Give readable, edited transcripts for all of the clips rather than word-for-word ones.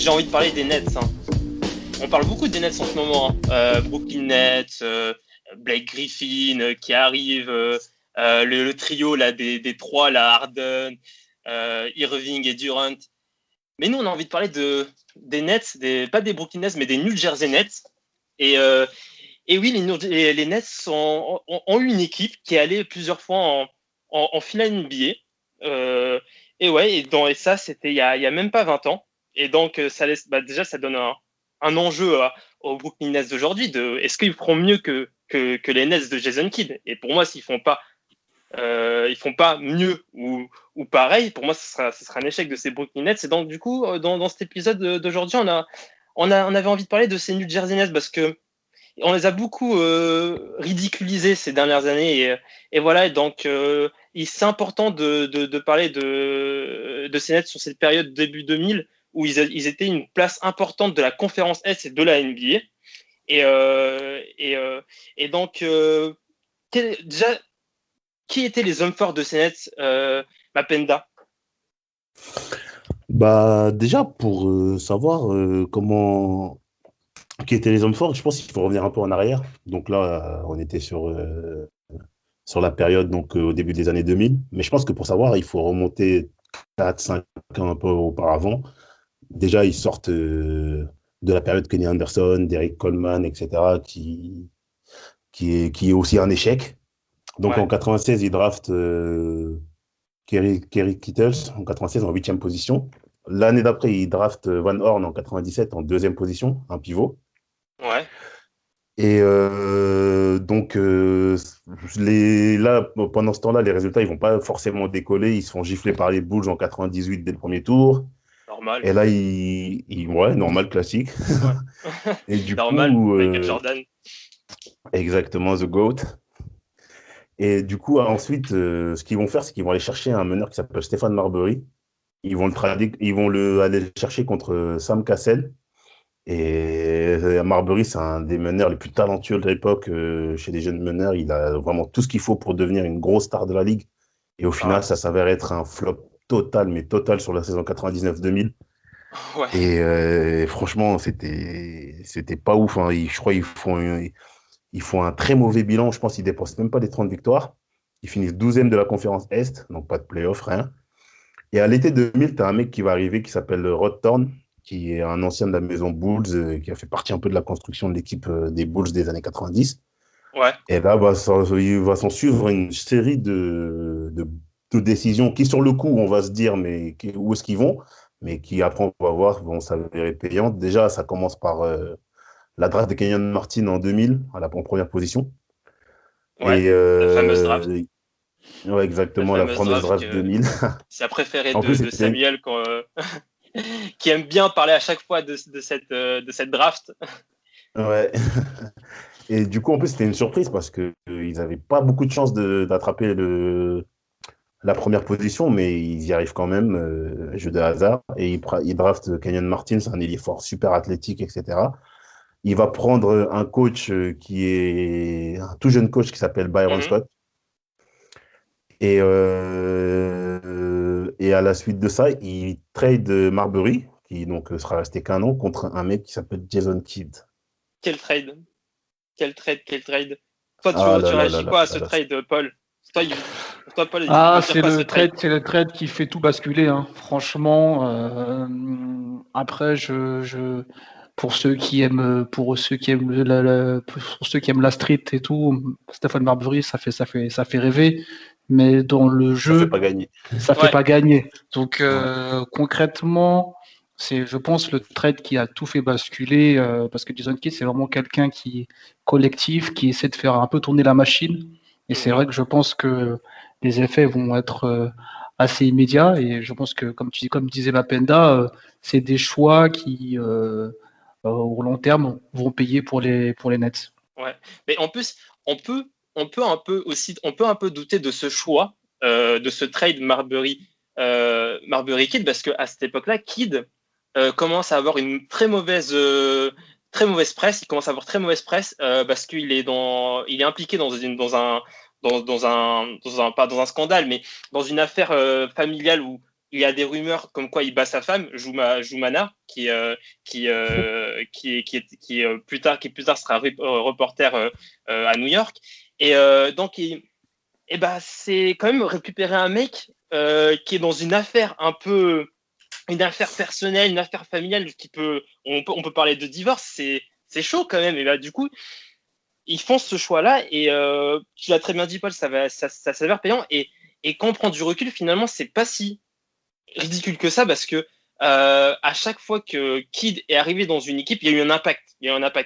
j'ai envie de parler des Nets. Hein. On parle beaucoup des Nets en ce moment. Hein. Brooklyn Nets, Blake Griffin qui arrive, le trio là, des trois, là, Harden, Irving et Durant. Mais nous, on a envie de parler des Nets, pas des Brooklyn Nets, mais des New Jersey Nets. Et oui, les Nets ont eu une équipe qui est allée plusieurs fois en finale NBA. Et ouais, et ça, c'était il y a même pas 20 ans. Et donc, déjà, ça donne un enjeu aux Brooklyn Nets d'aujourd'hui. Est-ce qu'ils feront mieux que les Nets de Jason Kidd? Et pour moi, s'ils font pas mieux ou pareil, pour moi, ce sera un échec de ces Brooklyn Nets. Et donc, du coup, dans cet épisode d'aujourd'hui, on avait envie de parler de ces New Jersey Nets parce que on les a beaucoup ridiculisés ces dernières années et voilà. Et donc, c'est important de parler de ces Nets sur cette période début 2000 où ils étaient une place importante de la conférence Est et de la NBA. Et donc, déjà, qui étaient les hommes forts de ces Nets, Mapenda? Bah, déjà, pour savoir comment qui étaient les hommes forts, je pense qu'il faut revenir un peu en arrière. Donc là, on était sur la période au début des années 2000. Mais je pense que pour savoir, il faut remonter 4, 5 ans un peu auparavant. Déjà, ils sortent de la période Kenny Anderson, Derrick Coleman, etc., qui est aussi un échec. Donc Ouais. en 96, ils draftent Kerry Kittles en 96 en 8e position. L'année d'après, ils draftent Van Horn en 97 en 2e position, un pivot. Ouais. Et là, pendant ce temps-là, les résultats, ils vont pas forcément décoller. Ils se font gifler par les Bulls en 98 dès le premier tour. Normal. Et là, ouais, normal, classique. Ouais. Et du Normal. coup, Michael Jordan. exactement, The GOAT. Et du coup, ensuite, ce qu'ils vont faire, c'est qu'ils vont aller chercher un meneur qui s'appelle Stéphane Marbury. Ils vont aller le chercher contre Sam Cassell. Et Marbury, c'est un des meneurs les plus talentueux de l'époque chez les jeunes meneurs. Il a vraiment tout ce qu'il faut pour devenir une grosse star de la ligue. Et au Ouais. final, ça s'avère être un flop total, mais total sur la saison 99-2000. Ouais. Et franchement, c'était pas ouf. Hein. Je crois ils font un très mauvais bilan. Je pense qu'ils dépassent même pas les 30 victoires. Ils finissent 12e de la conférence Est, donc pas de playoff, rien. Et à l'été 2000, tu as un mec qui va arriver qui s'appelle Rod Thorne, qui est un ancien de la maison Bulls, qui a fait partie un peu de la construction de l'équipe des Bulls des années 90. Ouais. Et là, il va s'en suivre une série de décisions qui, sur le coup, on va se dire, mais où est-ce qu'ils vont? Mais qui, après, on va voir, vont s'avérer payantes. Déjà, ça commence par la draft de Kenyon Martin en 2000, en première position. Ouais. Et La fameuse draft. ouais, La exactement, la fameuse fameuse draft draft que 2000. c'est la préférée En plus, de c'était Samuel qui aime bien parler à chaque fois de cette draft. ouais. Et du coup, en plus, c'était une surprise parce que ils n'avaient pas beaucoup de chance d'attraper la première position, mais ils y arrivent quand même, jeu de hasard. Et ils draftent Kenyon Martin, c'est un ailier fort, super athlétique, etc. Il va prendre un coach qui est un tout jeune coach qui s'appelle Byron Mhm. Scott. Et à la suite de ça, il trade Marbury, qui donc sera resté qu'un an, contre un mec qui s'appelle Jason Kidd. Quel trade. Quel trade, quel trade. Toi, Ah tu là là là réagis là quoi à ce là là. trade, Paul? Toi, Paul, il Ah, veut dire quoi ce trade? c'est le trade qui fait tout basculer, hein. Franchement, après, pour ceux qui aiment pour ceux qui aiment la street et tout, Stephen Marbury, ça fait rêver. Mais dans le Ça fait jeu, pas gagner. ça fait Ouais. pas gagner. Donc, Ouais. concrètement, c'est, je pense, le trade qui a tout fait basculer, parce que Jason Kidd, c'est vraiment quelqu'un qui est collectif, qui essaie de faire un peu tourner la machine. Et c'est Mhm. vrai que je pense que les effets vont être assez immédiats. Et je pense que, comme disait Mapenda, c'est des choix qui, au long terme, vont payer pour les Nets. Ouais. Mais en plus, on peut, on peut un peu douter de ce choix, de ce trade Marbury Kidd, parce qu'à cette époque-là, Kidd commence à avoir une très mauvaise presse. Il commence à avoir très mauvaise presse parce il est impliqué pas dans un scandale, mais dans une affaire familiale où il y a des rumeurs comme quoi il bat sa femme, Joumana, qui plus tard sera reporter à New York. Et donc, c'est quand même récupérer un mec qui est dans une affaire une affaire personnelle, une affaire familiale on peut parler de divorce, c'est chaud quand même. Et bah, du coup, ils font ce choix-là et tu l'as très bien dit, Paul, ça s'avère payant. Et quand on prend du recul, finalement, c'est pas si ridicule que ça parce que à chaque fois que Kidd est arrivé dans une équipe, il y a eu un impact.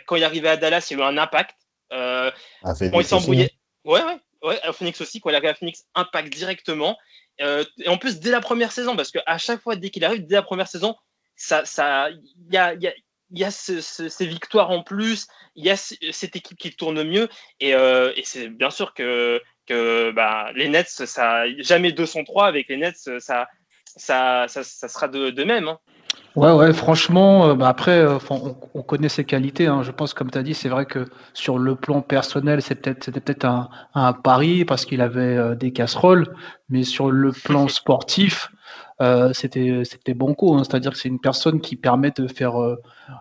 Quand il est arrivé à Dallas, il y a eu un impact. Quand il s'embrouillait, ouais, à Phoenix aussi, quand il arrive à Phoenix, impact directement. Et en plus, dès la première saison, parce qu'à chaque fois, dès qu'il arrive, dès la première saison, il y a ces victoires en plus, il y a cette équipe qui tourne mieux. Et c'est bien sûr que les Nets, jamais 203 avec les Nets, ça sera de même. Hein. Ouais, franchement, après, on connaît ses qualités. Hein. Je pense, comme tu as dit, c'est vrai que sur le plan personnel, c'était peut-être un pari parce qu'il avait des casseroles, mais sur le plan sportif, c'était banco. Hein. C'est-à-dire que c'est une personne qui permet de faire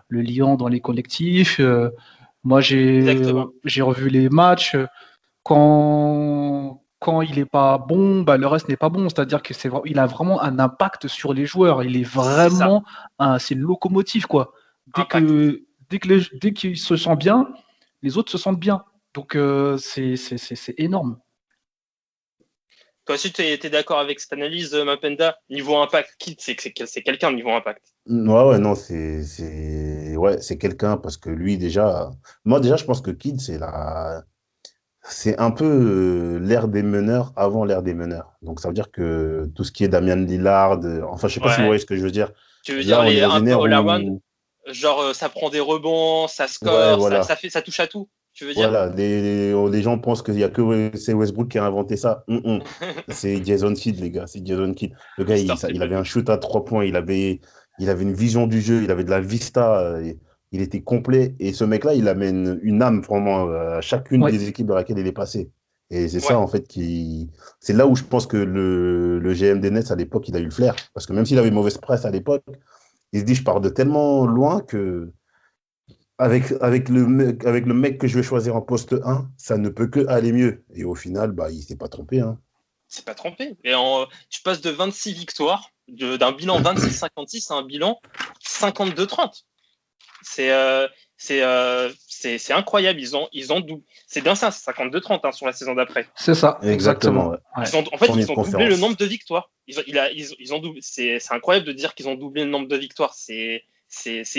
le lien dans les collectifs. Moi, j'ai revu les matchs. Quand il est pas bon, le reste n'est pas bon. C'est-à-dire que il a vraiment un impact sur les joueurs. Il est vraiment c'est une locomotive, quoi. Dès qu'il se sent bien, les autres se sentent bien. Donc c'est énorme. Toi aussi, tu es d'accord avec cette analyse, Mapenda? Niveau impact, Kidd, c'est quelqu'un de niveau impact. Ouais, non, c'est quelqu'un parce que lui, déjà, moi, déjà, je pense que Kidd, c'est un peu l'ère des meneurs avant l'ère des meneurs. Donc, ça veut dire que tout ce qui est Damian Lillard, enfin, je sais pas si vous voyez ce que je veux dire. Tu veux Là, dire on est dans un une peu ère all-around, genre ça prend des rebonds, ça ouais, score, voilà. ça touche à tout, tu veux dire? Voilà, les gens pensent qu'il y a que c'est Westbrook qui a inventé ça. C'est Jason Kidd, les gars. C'est Jason Kidd. Le gars, Mister il Triple avait un Double. shoot à 3 points. Il avait une vision du jeu. Il avait de la vista. Il était complet. Et ce mec-là, il amène une âme vraiment à chacune Ouais. des équipes dans laquelle il est passé. Et c'est Ouais. ça, en fait, c'est là où je pense que le GM des Nets, à l'époque, il a eu le flair. Parce que même s'il avait une mauvaise presse à l'époque, il se dit, je pars de tellement loin que avec le mec que je vais choisir en poste 1, ça ne peut que aller mieux. Et au final, il s'est pas trompé. Hein. C'est pas trompé. Et tu passes de 26 victoires, d'un bilan 26-56 à un bilan 52-30. C'est incroyable. Ils ont doublé. C'est bien ça, c'est 52-30 hein, sur la saison d'après. C'est ça, exactement. Ouais. Ils ont doublé le nombre de victoires. Ils ont doublé. C'est incroyable de dire qu'ils ont doublé le nombre de victoires. C'est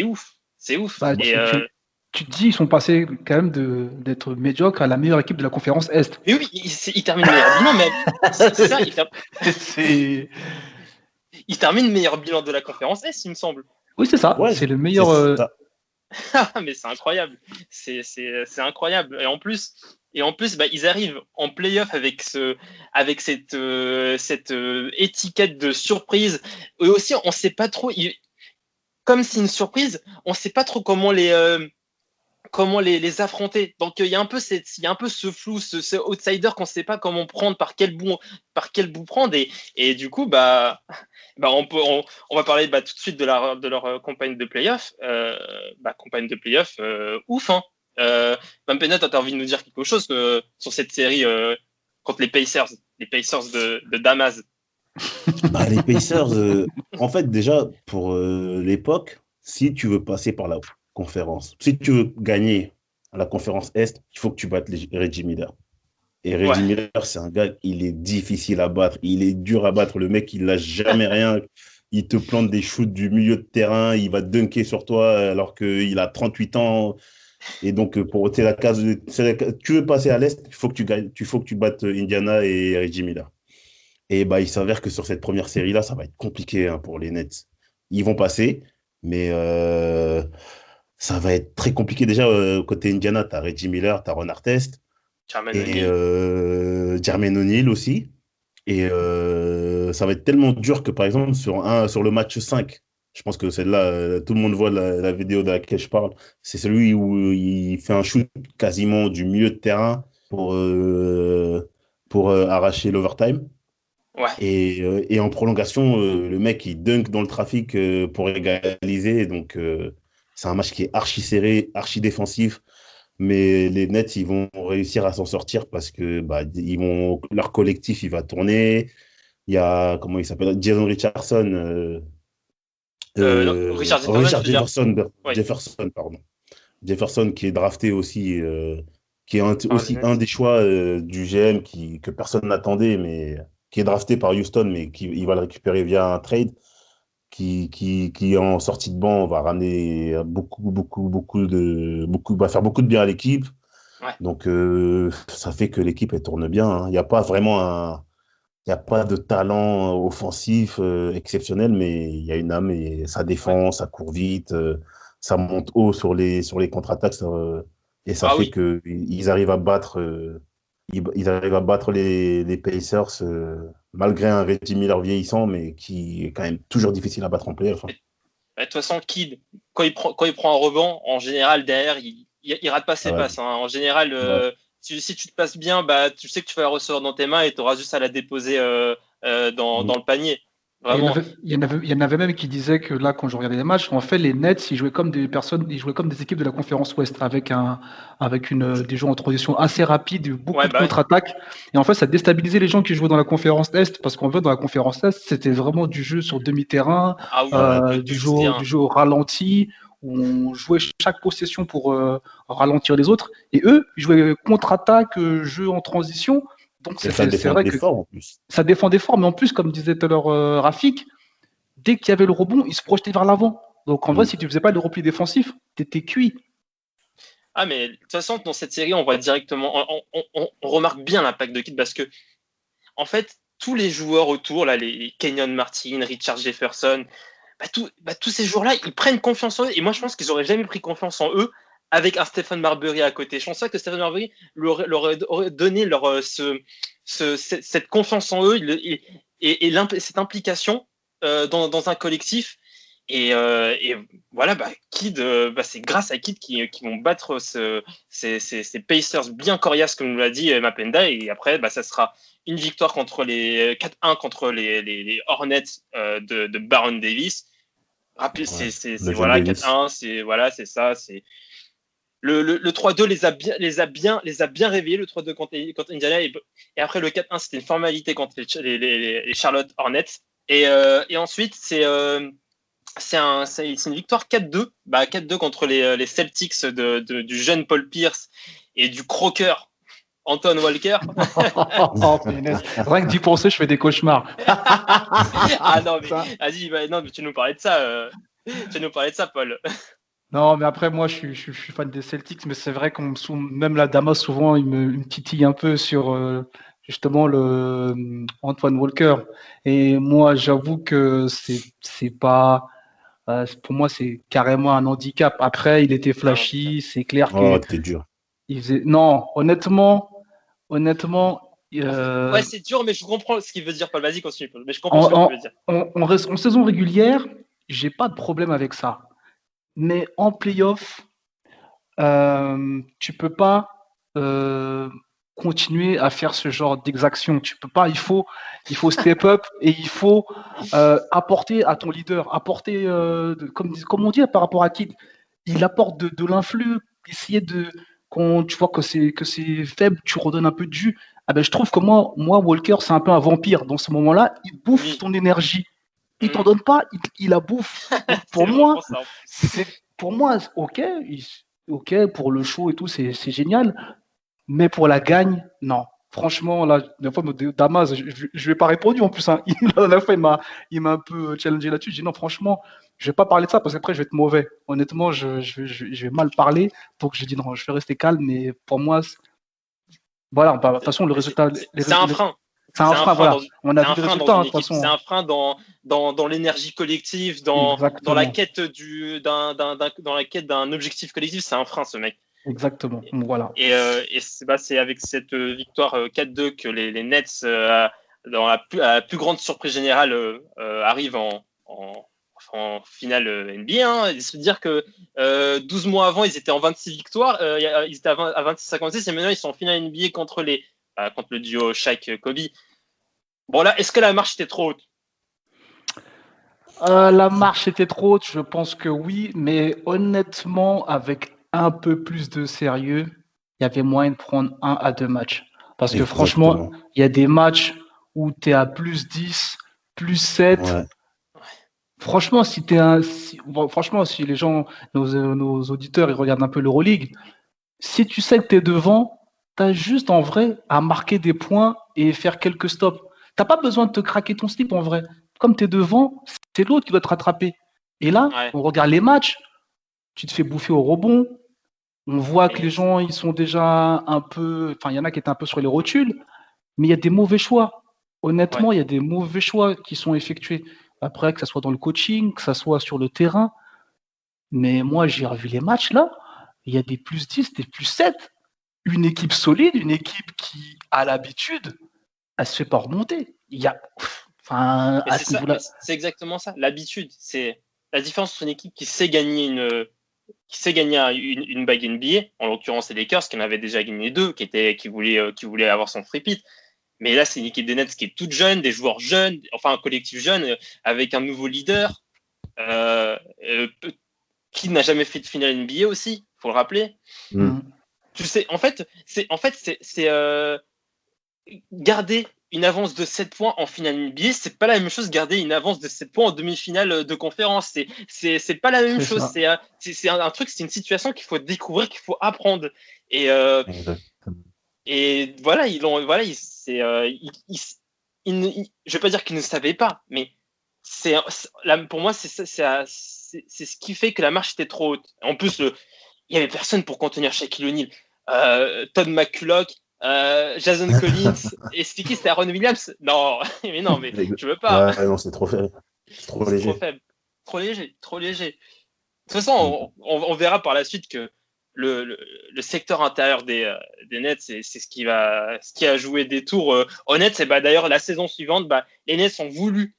ouf. C'est ouf. Tu te dis, ils sont passés quand même d'être médiocres à la meilleure équipe de la conférence Est. Mais oui, ils terminent meilleur bilan, mais c'est ça. Ils terminent meilleur bilan de la conférence Est, il me semble. Oui, c'est ça. Ouais, c'est le meilleur. Mais c'est incroyable. C'est incroyable. Et en plus, ils arrivent en play-off avec cette étiquette de surprise. Et aussi, on ne sait pas trop. Comme c'est une surprise, on ne sait pas trop comment les affronter. Donc il y a un peu ce flou, ce outsider qu'on ne sait pas comment prendre, par quel bout prendre. Et du coup, on va parler tout de suite de leur campagne de playoff. Campagne de playoff, ouf. Hein. Mampena, tu as envie de nous dire quelque chose sur cette série contre les Pacers de Damas? Les Pacers, en fait, déjà, pour l'époque, si tu veux passer par la conférence, si tu veux gagner la conférence Est, il faut que tu battes Reggie Miller. Et Reggie Miller, c'est un gars, il est difficile à battre. Il est dur à battre. Le mec, il lâche jamais rien. Il te plante des shoots du milieu de terrain. Il va dunker sur toi alors qu'il a 38 ans. Et donc, tu veux passer à l'Est, il faut que tu battes Indiana et Reggie Miller. Et il s'avère que sur cette première série-là, ça va être compliqué pour les Nets. Ils vont passer, mais ça va être très compliqué. Déjà, côté Indiana, tu as Reggie Miller, tu as Ron Artest, et Jermaine O'Neal aussi. Et ça va être tellement dur que, par exemple, sur le match 5, je pense que celle-là, tout le monde voit la vidéo de laquelle je parle, c'est celui où il fait un shoot quasiment du milieu de terrain pour arracher l'overtime. Ouais. Et en prolongation, le mec, il dunk dans le trafic pour égaliser. Donc, c'est un match qui est archi serré, archi défensif. Mais les Nets, ils vont réussir à s'en sortir parce que leur collectif, il va tourner. Il y a, comment il s'appelle? Jason Richardson. Non, Richard Jefferson, tu Richard veux dire? Oui, Jefferson, pardon. Jefferson qui est drafté aussi, qui est par les aussi un Nets. des choix du GM que personne n'attendait, mais qui est drafté par Houston, mais qui il va le récupérer via un trade, qui en sortie de banc va ramener va faire beaucoup de bien à l'équipe. Ouais. Donc ça fait que l'équipe elle tourne bien, hein. Il n'y a pas vraiment il y a pas de talent offensif exceptionnel, mais il y a une âme et ça Ouais. défend, ça court vite, ça monte haut sur les contre-attaques, et ça Ah fait oui. que ils arrivent à battre les Pacers malgré un Reggie Miller vieillissant, mais qui est quand même toujours difficile à battre en playoff, hein. De toute façon, Kidd, quand il prend un rebond, en général, derrière, il rate pas Ah ses ouais. passes, hein. En général, Ouais. si tu te passes bien, bah, tu sais que tu vas la recevoir dans tes mains et tu auras juste à la déposer Mm. dans le panier. Et Vraiment. il y en avait même qui disaient que là, quand je regardais les matchs, en fait, les Nets, ils jouaient comme des équipes de la conférence Ouest, avec des jeux en transition assez rapides, beaucoup Ouais, de bah ouais. contre-attaques. Et en fait, ça déstabilisait les gens qui jouaient dans la conférence Est, parce qu'en fait, dans la conférence Est, c'était vraiment du jeu sur demi-terrain, Ah oui, Ouais. du demi-terrain. jeu au ralenti, où on jouait chaque possession pour ralentir les autres. Et eux, ils jouaient contre-attaque, jeu en transition. Donc, Et ça c'est vrai défendait que fort en plus. ça défendait fort, mais en plus, comme disait tout à l'heure Rafik, dès qu'il y avait le rebond, il se projetait vers l'avant. Donc en vrai, Mm. si tu faisais pas le repli défensif, t'étais cuit. Ah, mais de toute façon, dans cette série, on voit directement, on remarque bien l'impact de Kidd parce que, en fait, tous les joueurs autour, là, les Kenyon Martin, Richard Jefferson, tous ces joueurs-là, ils prennent confiance en eux. Et moi, je pense qu'ils auraient jamais pris confiance en eux avec un Stephen Marbury à côté. Je pense pas que Stephen Marbury aurait donné cette confiance en eux cette implication dans un collectif. Et voilà, Kidd, c'est grâce à Kidd qui vont battre ces Pacers bien coriaces, comme nous l'a dit Mapenda. Et après, ça sera une victoire contre les 4-1 contre les Hornets de Baron Davis. Rapide, Ouais. c'est Le jeune voilà, Davis. 4-1, c'est ça. Le 3-2 les a bien réveillés, le 3-2 contre Indiana. Et après, le 4-1, c'était une formalité contre les Charlotte Hornets. Et ensuite, c'est une victoire 4-2, 4-2 contre les Celtics du jeune Paul Pierce et du croqueur Anton Walker. Oh, rien que d'y penser, je fais des cauchemars. Ah non, mais Ça. vas-y, non, mais tu nous parlais de ça. Tu nous parlais de ça, Paul. Non, mais après, moi, je suis fan des Celtics, mais c'est vrai même la Damas, souvent, il me titille un peu sur justement Antoine Walker. Et moi, j'avoue que c'est pas. Pour moi, c'est carrément un handicap. Après, il était C'est un handicap. flashy, c'est clair Oh, que t'es dur. il faisait. Non, honnêtement, Ouais, c'est dur, mais je comprends ce qu'il veut dire, Paul. Vas-y, continue, Paul. Mais je comprends en, ce que tu veux dire. en saison régulière, j'ai pas de problème avec ça. Mais en playoff, tu peux pas euh, continuer à faire ce genre d'exaction. Tu peux pas. Il faut step up et il faut apporter à ton leader, apporter comme on dit par rapport à Kid, il apporte de l'influx, essayer de quand tu vois que c'est faible, tu redonnes un peu de jus. Ah ben je trouve que moi Walker c'est un peu un vampire. Dans ce moment-là, il bouffe Oui. ton énergie. Il t'en Mmh. donne pas, il la bouffe. Donc C'est vraiment ça. pour moi, ok, ok, pour le show et tout, c'est génial, mais pour la gagne, non. Franchement, là, la fois, Damas, je lui ai pas répondu en plus, hein. La dernière fois, il m'a un peu challengé là-dessus. J'ai dit non, franchement, je vais pas parler de ça parce qu'après, je vais être mauvais. Honnêtement, je vais mal parler. Donc, j'ai dit non, je vais rester calme, mais pour moi, voilà, de toute façon, le résultat, C'est un frein. c'est un frein, voilà. On a C'est vu un le frein dans résultat, hein, une de toute équipe. C'est façon. un frein dans l'énergie collective, dans la Exactement. quête dans la quête d'un objectif collectif. C'est un frein, ce mec. Exactement. Voilà. Et c'est avec cette victoire 4-2 que les Nets, dans la plus grande surprise générale, arrivent en finale NBA. Hein. Il se dire que 12 mois avant, ils étaient en 26 victoires, ils étaient à 26-56, et maintenant ils sont en finale NBA contre le duo Shaq-Kobe. Bon, là, est-ce que la marche était trop haute? La marche était trop haute, je pense que oui, mais honnêtement, avec un peu plus de sérieux, il y avait moyen de prendre 1 à 2 matchs. Parce que franchement, Exactement. il y a des matchs où tu es à +10, +7. Ouais. Franchement, franchement, si les gens, nos auditeurs, ils regardent un peu l'Euroleague, si tu sais que tu es devant, tu as juste en vrai à marquer des points et faire quelques stops. T'as pas besoin de te craquer ton slip en vrai. Comme tu es devant, c'est l'autre qui doit te rattraper. Et là, Ouais. on regarde les matchs, tu te fais bouffer au rebond. On voit que les Mais gens, ils sont déjà un peu. Enfin, il y en a qui étaient un peu sur les rotules, mais il y a des mauvais choix. ouais. Honnêtement, il y a des mauvais choix qui sont effectués. Après, que ce soit dans le coaching, que ce soit sur le terrain. Mais moi, j'ai revu les matchs là. Il y a des +10, des +7. Une équipe solide, une équipe qui a l'habitude, elle se fait pas remonter. Il y a, enfin, Mais à c'est ce ça, mais niveau-là, c'est exactement ça. L'habitude, c'est la différence entre une équipe qui sait gagner une bague NBA, en l'occurrence les Lakers, qui en avait déjà gagné 2, qui voulait avoir son free-pit. Mais là, c'est une équipe des Nets qui est toute jeune, des joueurs jeunes, enfin un collectif jeune, avec un nouveau leader, euh, euh, qui n'a jamais fait de finale NBA aussi, faut le rappeler. Mm. Tu sais, en fait, c'est garder une avance de 7 points en finale NBA, c'est pas la même chose que garder une avance de 7 points en demi-finale de conférence. C'est pas la même c'est chose. ça. C'est un truc, c'est une situation qu'il faut découvrir, qu'il faut apprendre. Et, euh, Exactement. et voilà, je vais pas dire qu'ils ne savaient pas, mais pour moi, c'est ce qui fait que la marche était trop haute. En plus, il y avait personne pour contenir Shaquille O'Neal. Todd McCulloch, Jason Collins, et c'était qui? C'était Aaron Williams? Non, mais non, mais tu veux pas. Ouais, non, c'est trop faible. C'est trop C'est trop léger. faible. Trop léger, trop léger. De toute façon, Mm. on verra par la suite que le secteur intérieur des Nets, c'est ce qui a joué des tours honnêtes. Et bah, d'ailleurs, la saison suivante, bah, les Nets ont voulu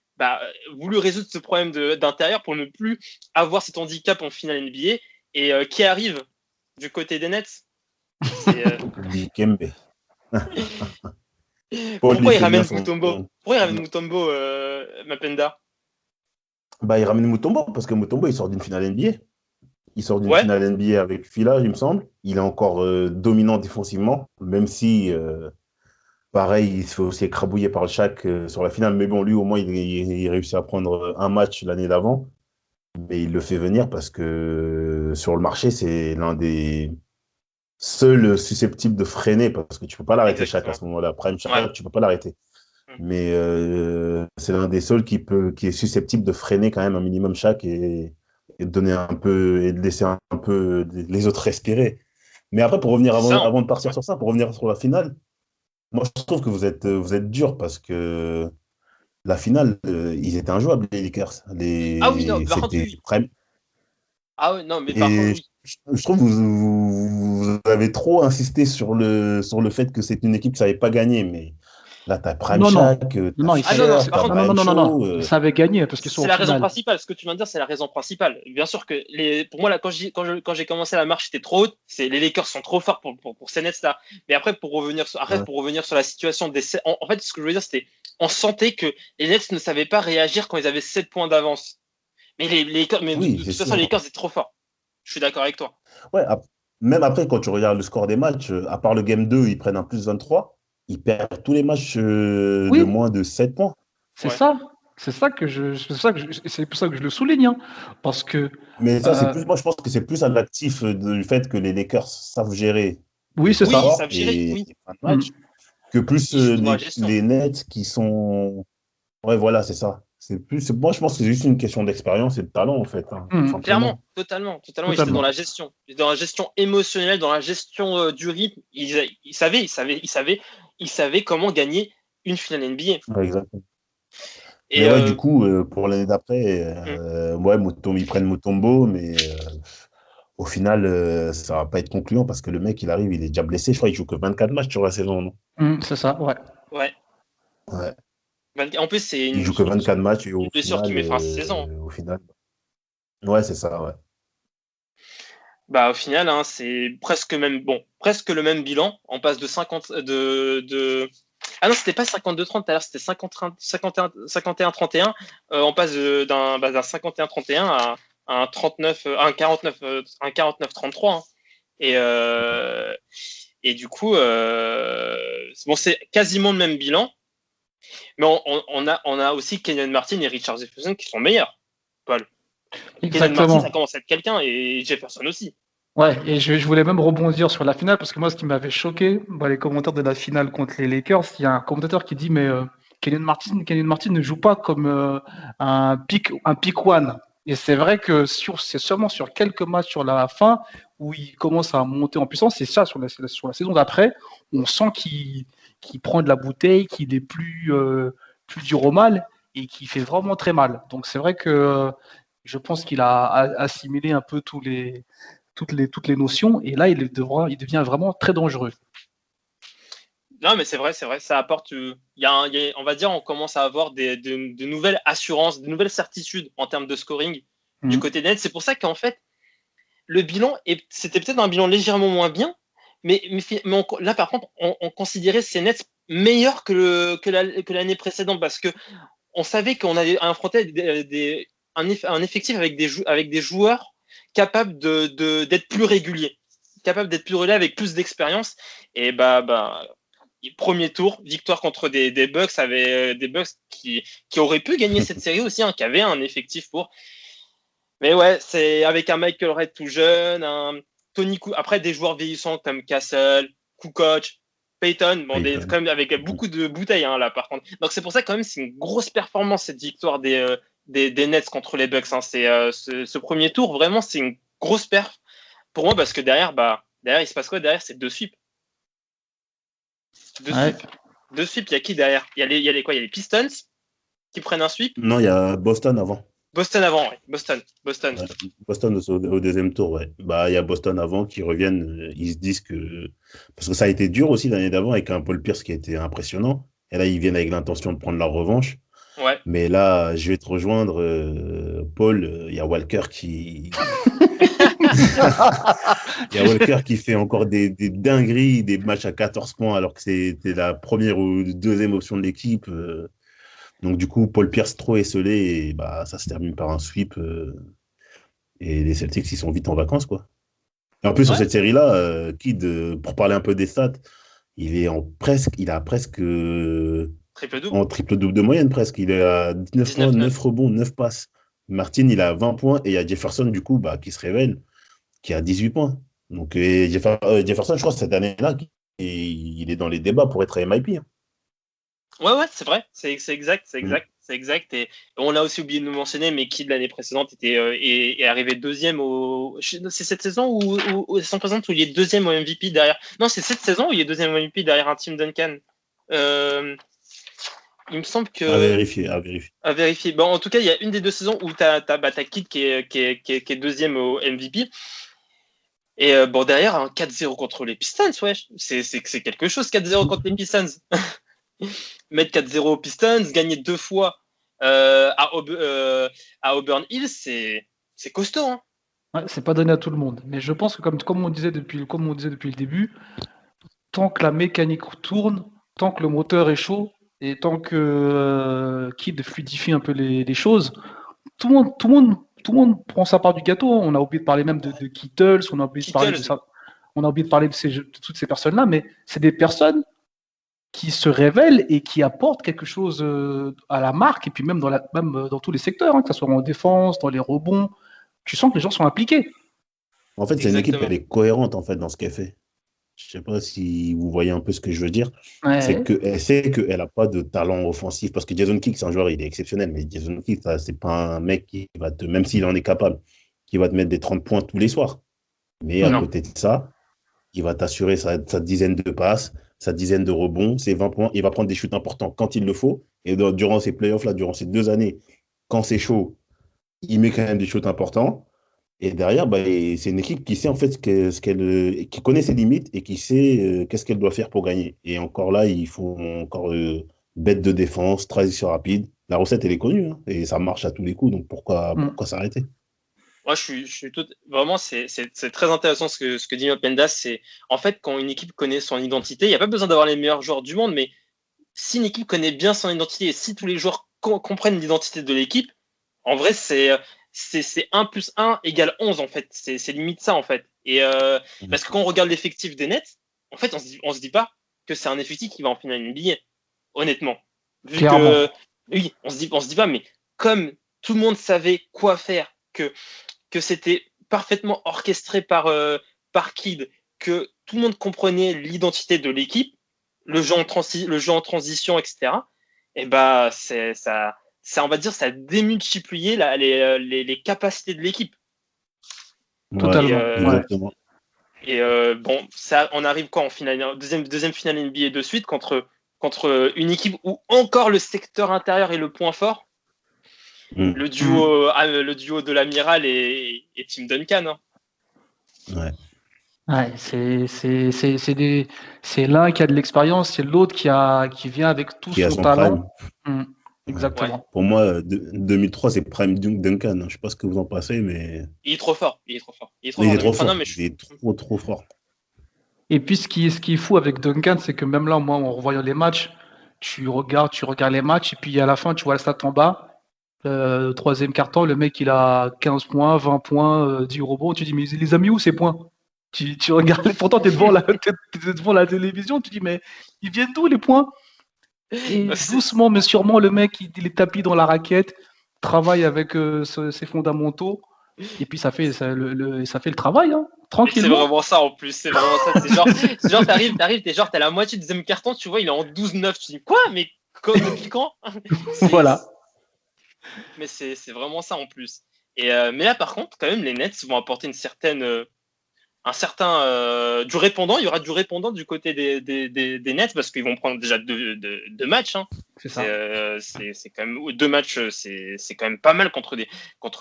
résoudre ce problème d'intérieur pour ne plus avoir cet handicap en finale NBA. Et qui arrive du côté des Nets? C'est, Dikembe. Paul, il pourquoi il fait bien ramène son. Mutombo? Pourquoi il ramène Mutombo, Mapenda? Bah, il ramène Mutombo parce que Mutombo, il sort d'une finale NBA. Il sort d'une Ouais, finale NBA avec Fila, il me semble. Il est encore dominant défensivement, même si, pareil, il se fait aussi écrabouiller par le Shaq sur la finale. Mais bon, lui, au moins, il réussit à prendre un match l'année d'avant. Mais il le fait venir parce que sur le marché, c'est l'un des seuls susceptibles de freiner parce que tu peux pas l'arrêter Shaq à exactement. ce moment-là. Prime Ouais. Shaq, tu peux pas l'arrêter. Mais c'est l'un des seuls qui est susceptible de freiner quand même un minimum Shaq et de donner un peu et de laisser un peu les autres respirer. Mais après, pour revenir C'est ça, hein. avant de partir Ouais. sur ça, pour revenir sur la finale, moi je trouve que vous êtes dur parce que la finale, ils étaient injouables, les Lakers. Ah oui, non, par contre, C'était oui. prime. Ah oui, non, mais par contre, Et oui. je trouve que vous avez trop insisté sur le fait que c'est une équipe qui ne savait pas gagner. Mais là, tu as Prime Non, non. Shaq, Non, tu as non, ils Ah savaient. non, non, Fisher, c'est tu par as Non, contre, non, non, Brian non, non, non. Shaw. Ils savaient gagner parce qu'ils sont c'est en la raison finale. principale. Ce que tu viens de dire, c'est la raison principale. Bien sûr que pour moi, là, quand j'ai commencé la marche, c'était trop haute. Les Lakers sont trop forts pour ces Nets-là. Mais après, Ouais. pour revenir sur la situation en fait, ce que je veux dire, c'était, on sentait que les Nets ne savaient pas réagir quand ils avaient 7 points d'avance. Mais les Lakers, mais Oui, de c'est toute façon, les sûr. Lakers étaient trop forts. Je suis d'accord avec toi. Ouais, même après, quand tu regardes le score des matchs, à part le Game 2, ils prennent un +23. Ils perdent tous les matchs de Oui, moins de 7 points. c'est Ouais. ça. C'est pour ça que je le souligne, hein. Parce que, Mais ça, c'est euh, plus, moi, je pense que c'est plus un actif du fait que les Lakers savent gérer oui, les c'est temps Oui, ils ça. savent forts gérer. Oui, et fin de match, Mm. que plus ils jouent dans la gestion. les Nets qui sont. Ouais, voilà, c'est ça. Moi, je pense que c'est juste une question d'expérience et de talent, en fait, hein, tout Mm. Clairement, simplement. totalement, totalement. Ils étaient dans Totalement. la gestion. Ils étaient dans la gestion émotionnelle, dans la gestion du rythme. Ils savaient comment gagner une finale NBA. Ouais, exactement. Et Mais ouais, du coup, pour l'année d'après, hmm, ouais, ils prennent Mutombo, mais au final, ça va pas être concluant parce que le mec, il arrive, il est déjà blessé. Je crois qu'il joue que 24 matchs sur la saison, non? C'est ça, ouais. ouais. Ouais. En plus, c'est Il une, joue que une, 24 matchs et une blessure qui met fin à sa saison. au final. Ouais, c'est ça, ouais. Bah, au final, hein, c'est presque le même bilan. On passe de 50 de Ah non, c'était pas 52-30 tout à l'heure, c'était 51-31. On passe d'un 51-31 à un 39, un 49-33. Hein. Et du coup, bon, c'est quasiment le même bilan. Mais on a aussi Kenyon Martin et Richard Jefferson qui sont meilleurs, Paul. Kenyon Martin, ça commence à être quelqu'un, et Jefferson aussi. Ouais, et je voulais même rebondir sur la finale, parce que moi, ce qui m'avait choqué dans les commentaires de la finale contre les Lakers, il y a un commentateur qui dit, mais Kenyon Martin ne joue pas comme un pick one. Et c'est vrai que c'est seulement sur quelques matchs sur la fin où il commence à monter en puissance. C'est ça, sur la saison d'après, on sent qu'il prend de la bouteille, qu'il est plus dur au mal et qu'il fait vraiment très mal. Donc c'est vrai que je pense qu'il a assimilé un peu toutes les notions, et là, il devient vraiment très dangereux. Non, mais c'est vrai, ça apporte. On va dire, on commence à avoir de nouvelles assurances, de nouvelles certitudes en termes de scoring du côté net. C'est pour ça qu'en fait, le bilan, c'était peut-être un bilan légèrement moins bien, mais là, par contre, on considérait ces Nets meilleurs que l'année précédente, parce que on savait qu'on allait affronter un effectif avec des joueurs capables d'être plus réguliers, avec plus d'expérience. Et premier tour, victoire contre des Bucks, des Bucks qui auraient pu gagner cette série aussi, hein, qui avaient un effectif pour. Mais ouais, c'est avec un Michael Redd tout jeune, un Tony après des joueurs vieillissants comme Castle, Kukoc, Payton, quand même avec beaucoup de bouteilles, hein, là par contre. Donc c'est pour ça quand même c'est une grosse performance cette victoire des Nets contre les Bucks. Hein. C'est ce premier tour vraiment c'est une grosse perf pour moi, parce que derrière il se passe quoi derrière? C'est deux sweeps. Deux sweeps, il y a qui derrière? Il y a les Pistons qui prennent un sweep. Non, il y a Boston avant. Boston avant, ouais. Boston. Ouais, Boston au deuxième tour, ouais. Il y a Boston avant qui reviennent. Ils se disent que. Parce que ça a été dur aussi l'année d'avant avec un Paul Pierce qui a été impressionnant. Et là, ils viennent avec l'intention de prendre leur revanche. Ouais. Mais là, je vais te rejoindre, Paul. Il y a Walker qui. Il y a Walker qui fait encore des dingueries, des matchs à 14 points alors que c'était la première ou deuxième option de l'équipe. Donc, du coup, Paul Pierce trop esselé et ça se termine par un sweep. Et les Celtics, ils sont vite en vacances, quoi. Et en plus, sur cette série-là, Kidd, pour parler un peu des stats, il a presque triple-double. En triple-double de moyenne, presque. Il est à 19 points, 9 rebonds, 9 passes. Martin, il a 20 points et il y a Jefferson, du coup, qui se révèle, qui a 18 points. Donc, Jefferson, je crois, cette année-là, il est dans les débats pour être MIP. Hein. Ouais, c'est vrai, c'est exact. Et on a aussi oublié de nous mentionner, mais qui de l'année précédente est arrivé deuxième c'est cette saison où sans présente où il est deuxième au MVP derrière. Non, c'est cette saison où il est deuxième au MVP derrière un Tim Duncan. Il me semble que. À vérifier. Bon, en tout cas, il y a une des deux saisons où t'as Kidd qui est deuxième au MVP. Et derrière, un 4-0 contre les Pistons, ouais. C'est quelque chose, 4-0 contre les Pistons. Mettre 4-0 aux Pistons, gagner 2 fois à Auburn Hills, c'est costaud. Hein. Ouais, c'est pas donné à tout le monde. Mais je pense que comme on disait depuis le début, tant que la mécanique tourne, tant que le moteur est chaud, et tant que Kidd fluidifie un peu les choses, tout le monde prend sa part du gâteau. On a oublié de parler même de Kittles, on a oublié de parler de toutes ces personnes-là, mais c'est des personnes qui se révèlent et qui apportent quelque chose à la marque, et puis même dans tous les secteurs, hein, que ce soit en défense, dans les rebonds, tu sens que les gens sont impliqués. En fait, c'est une équipe, elle est cohérente en fait dans ce qu'elle fait. Je ne sais pas si vous voyez un peu ce que je veux dire. Ouais. C'est qu'elle sait qu'elle n'a pas de talent offensif, parce que Jason Kidd, c'est un joueur, il est exceptionnel, mais Jason Kidd, c'est pas un mec qui va même s'il en est capable, qui va te mettre des 30 points tous les soirs. Mais à côté de ça, il va t'assurer sa dizaine de passes, sa dizaine de rebonds, ses 20 points. Il va prendre des shoots importants quand il le faut. Et durant ces playoffs-là, durant ces 2 années, quand c'est chaud, il met quand même des shoots importants. Et derrière, c'est une équipe qui sait en fait qui connaît ses limites et qui sait qu'est-ce qu'elle doit faire pour gagner. Et encore là, il faut encore bête de défense, transition rapide. La recette, elle est connue, hein, et ça marche à tous les coups. Donc pourquoi s'arrêter? Moi, je suis vraiment, c'est très intéressant ce que dit Pendas. C'est en fait quand une équipe connaît son identité, il n'y a pas besoin d'avoir les meilleurs joueurs du monde, mais si une équipe connaît bien son identité et si tous les joueurs comprennent l'identité de l'équipe, en vrai, c'est 1 plus 1 égale 11, en fait. C'est limite ça, en fait. Et parce que quand on regarde l'effectif des Nets, en fait, on se dit pas que c'est un effectif qui va en finale NBA, honnêtement. Vu Clairement. que, oui, on se dit pas, mais comme tout le monde savait quoi faire, que c'était parfaitement orchestré par Kid, que tout le monde comprenait l'identité de l'équipe, le jeu en transition, etc. Et bah, on va dire, ça a démultiplié les capacités de l'équipe. Ouais, Totalement. exactement. Et bon, ça, on arrive en finale, deuxième finale NBA de suite contre une équipe où encore le secteur intérieur est le point fort. Mm. Le duo de l'amiral et Tim Duncan. Hein. Ouais. Ouais, c'est l'un qui a de l'expérience, c'est l'autre qui vient avec tout Qui a son son talent. prime. Exactement. Pour moi, 2003, c'est prime Duncan. Je sais pas ce que vous en pensez, mais Il est trop fort. Il est trop fort. il est trop 2003, fort. non, mais Il est trop, trop fort. Et puis ce qui est fou avec Duncan, c'est que même là, moi, en revoyant les matchs, tu regardes les matchs, et puis à la fin, tu vois la stat en bas. Troisième quart-temps, le mec, il a 15 points, 20 points, 10 rebonds. Tu dis, mais il les a mis où ces points? Tu regardes, pourtant, t'es devant la télévision, tu dis, mais ils viennent d'où les points? Et doucement, mais sûrement, le mec, il est tapis dans la raquette, travaille avec ses fondamentaux, et puis ça fait le travail, hein, c'est tranquillement. vraiment ça en plus. C'est vraiment ça. C'est genre t'arrives, t'es la moitié du deuxième carton, tu vois, il est en 12-9. Tu dis, quoi? Mais depuis quand? Voilà. Mais c'est vraiment ça en plus. Et, mais là, par contre, quand même, les Nets vont apporter du répondant. Il y aura du répondant du côté des Nets parce qu'ils vont prendre déjà deux matchs. Hein. C'est ça. C'est quand même 2 matchs, c'est quand même pas mal contre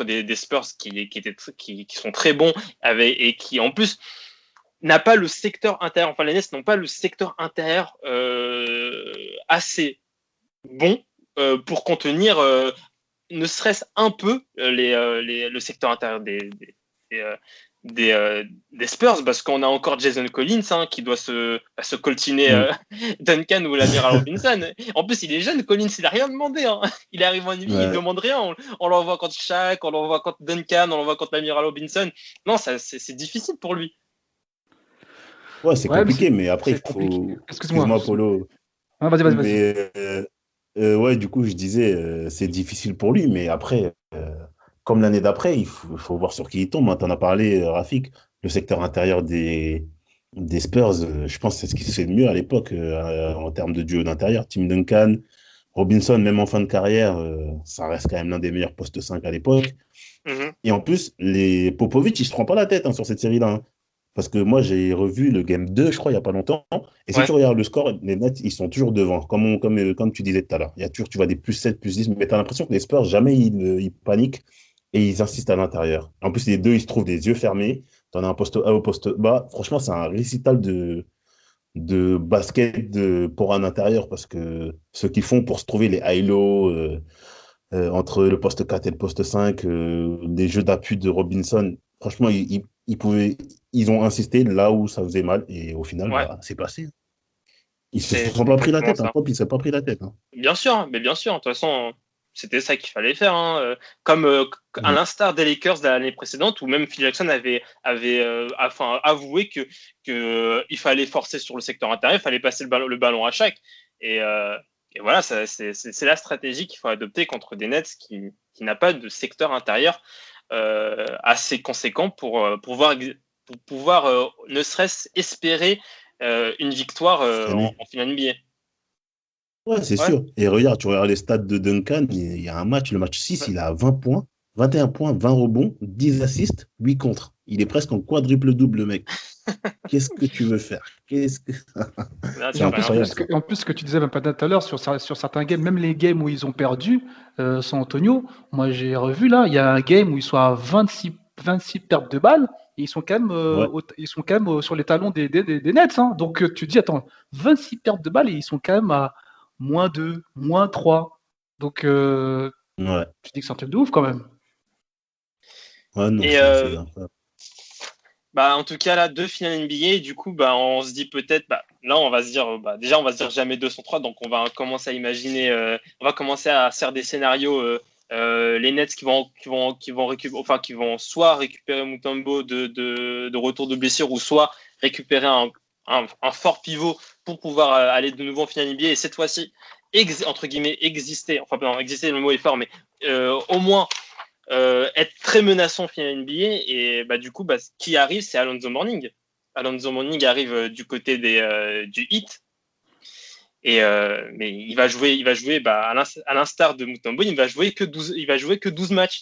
des Spurs qui sont très bons et qui en plus n'a pas le secteur intérieur. Enfin, les Nets n'ont pas le secteur intérieur assez bon pour contenir ne serait-ce un peu le secteur intérieur des Spurs parce qu'on a encore Jason Collins hein, qui doit se coltiner Duncan ou l'amiral Robinson. En plus, il est jeune, Collins, il n'a rien demandé. Hein. Il arrive en NBA, il ne demande rien. On l'envoie contre Shaq, on l'envoie contre Duncan, on l'envoie contre l'amiral Robinson. Non, c'est difficile pour lui. Ouais, c'est compliqué, mais après, il faut. Excuse-moi, Polo. Ah, vas-y. Mais ouais, du coup, je disais, c'est difficile pour lui, mais après, comme l'année d'après, il faut voir sur qui il tombe. Tu en as parlé, Rafik, le secteur intérieur des Spurs, je pense que c'est ce qui se fait de mieux à l'époque en termes de duo d'intérieur. Tim Duncan, Robinson, même en fin de carrière, ça reste quand même l'un des meilleurs postes 5 à l'époque. Et en plus, les Popovic, il se prend pas la tête hein, sur cette série-là. Hein. Parce que moi, j'ai revu le Game 2, je crois, il n'y a pas longtemps. Et si tu regardes le score, les Nets, ils sont toujours devant. Comme tu disais tout à l'heure. Il y a toujours, tu vois, des plus 7, plus 10. Mais tu as l'impression que les Spurs, jamais ils paniquent et ils insistent à l'intérieur. En plus, les deux, ils se trouvent des yeux fermés. Tu en as un poste A au poste bas. Franchement, c'est un récital de basket pour un intérieur. Parce que ce qu'ils font pour se trouver les high-low entre le poste 4 et le poste 5, les jeux d'appui de Robinson, franchement, ils ont insisté là où ça faisait mal et au final, c'est passé. Ils se sont pas pris la tête, hein, Pop, il s'est pas pris la tête. Hein. Bien sûr, mais bien sûr, de toute façon, c'était ça qu'il fallait faire. Hein. Comme à l'instar des Lakers de l'année précédente, où même Phil Jackson avait avoué que il fallait forcer sur le secteur intérieur, il fallait passer le ballon à chaque. Et voilà, c'est la stratégie qu'il faut adopter contre des Nets qui n'a pas de secteur intérieur assez conséquent pour pouvoir ne serait-ce espérer une victoire en finale NBA. Ouais, c'est sûr. Et regarde, tu regardes les stats de Duncan, il y a un match, le match 6, il a 20 points, 21 points, 20 rebonds, 10 assists, 8 contre. Il est presque en quadruple-double, mec. Qu'est-ce que tu veux faire? En plus, ce que tu disais même pas tout à l'heure, sur certains games, même les games où ils ont perdu, San Antonio, moi j'ai revu là, il y a un game où ils sont à 26 pertes de balles, et ils sont quand même, sur les talons des Nets. Hein. Donc tu te dis, attends, 26 pertes de balles et ils sont quand même à -2, -3. Donc tu dis que c'est un truc de ouf quand même. Ouais, non, Bah, en tout cas, là, 2 finales NBA, et du coup, bah, on se dit peut-être, bah, là, on va se dire, bah, déjà, on va se dire jamais 203, donc on va commencer à imaginer, on va commencer à faire des scénarios, les Nets qui vont soit récupérer Mutombo de retour de blessure, ou soit récupérer un fort pivot pour pouvoir aller de nouveau en finale NBA, et cette fois-ci, entre guillemets, exister, enfin, non, exister, le mot est fort, mais au moins être très menaçant au final NBA. Et bah, du coup, bah, ce qui arrive, c'est Alonzo Mourning. Alonzo Mourning arrive du côté du Heat. Mais il va jouer bah, à l'instar de Mutombo, il va jouer que 12 matchs.